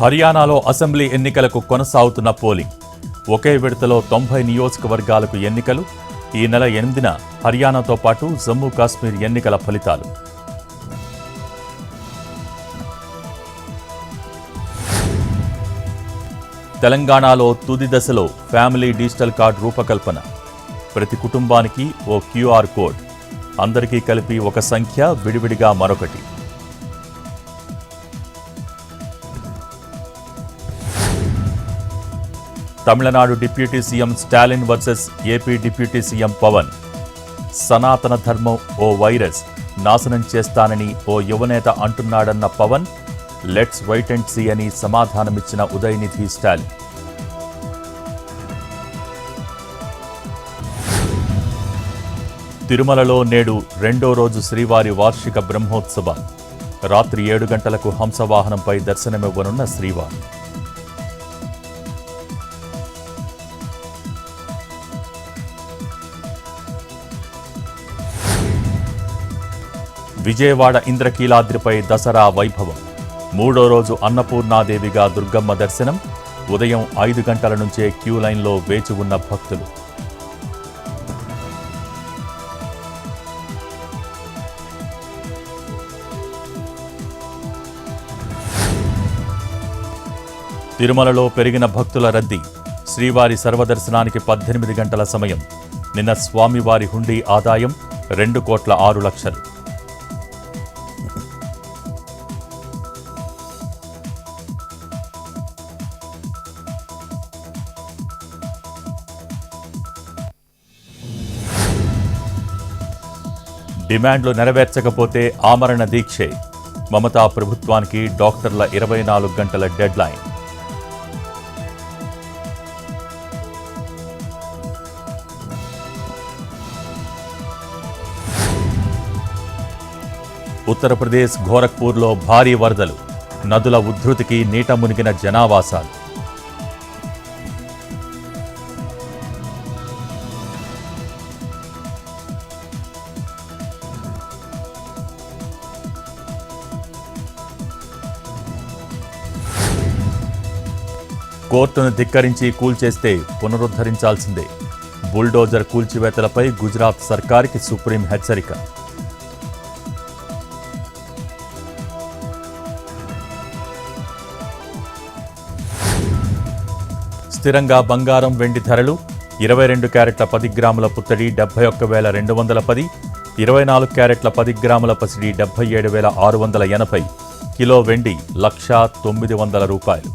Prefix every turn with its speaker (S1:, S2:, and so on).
S1: హర్యానాలో అసెంబ్లీ ఎన్నికలకు కొనసాగుతున్న పోలింగ్. ఒకే విడతలో 90 నియోజకవర్గాలకు ఎన్నికలు. ఈ నెల 8న హర్యానాతో పాటు జమ్మూ కాశ్మీర్ ఎన్నికల ఫలితాలు. తెలంగాణలో తుది దశలో ఫ్యామిలీ డిజిటల్ కార్డు రూపకల్పన. ప్రతి కుటుంబానికి ఓ QR కోడ్. అందరికీ కలిపి ఒక సంఖ్య, విడివిడిగా మరొకటి. Tamil Nadu deputy CM Stalin versus AP deputy CM Pawan. సనాతన ధర్మం ఓ వైరస్, నాశనం చేస్తానని ఓ యువనేత అంటున్నాడన్న Pawan. Let's wait and see అని సమాధానమిచ్చిన ఉదయనిధి స్టాలిన్. తిరుమలలో నేడు రెండో రోజు శ్రీవారి వార్షిక బ్రహ్మోత్సవాలు. రాత్రి 7 గంటలకు హంసవాహనంపై దర్శనమివ్వనున్న శ్రీవారు. విజయవాడ ఇంద్రకీలాద్రిపై దసరా వైభవం. మూడో రోజు అన్నపూర్ణాదేవిగా దుర్గమ్మ దర్శనం. ఉదయం 5 గంటల నుంచే క్యూ లైన్లో వేచి ఉన్న భక్తులు. తిరుమలలో పెరిగిన భక్తుల రద్దీ. శ్రీవారి సర్వదర్శనానికి 18 గంటల సమయం. నిన్న స్వామివారి హుండీ ఆదాయం 2,06,00,000. డిమాండ్లు నెరవేర్చకపోతే ఆమరణ దీక్షే. మమతా ప్రభుత్వానికి డాక్టర్ల 24 గంటల డెడ్ లైన్. ఉత్తరప్రదేశ్ గోరఖ్పూర్లో భారీ వరదలు. నదుల ఉద్ధృతికి నీట మునిగిన జనావాసాలు. కోర్టును ధిక్కరించి కూల్చేస్తే పునరుద్ధరించాల్సిందే. బుల్డోజర్ కూల్చివేతలపై గుజరాత్ సర్కార్కి సుప్రీం హెచ్చరిక. స్థిరంగా బంగారం, వెండి ధరలు. 22 క్యారెట్ల 10 గ్రాముల పుత్తడి 71,210, 24 క్యారెట్ల 10 గ్రాముల పసిడి 77,680, కిలో వెండి 1,09,00,000 రూపాయలు.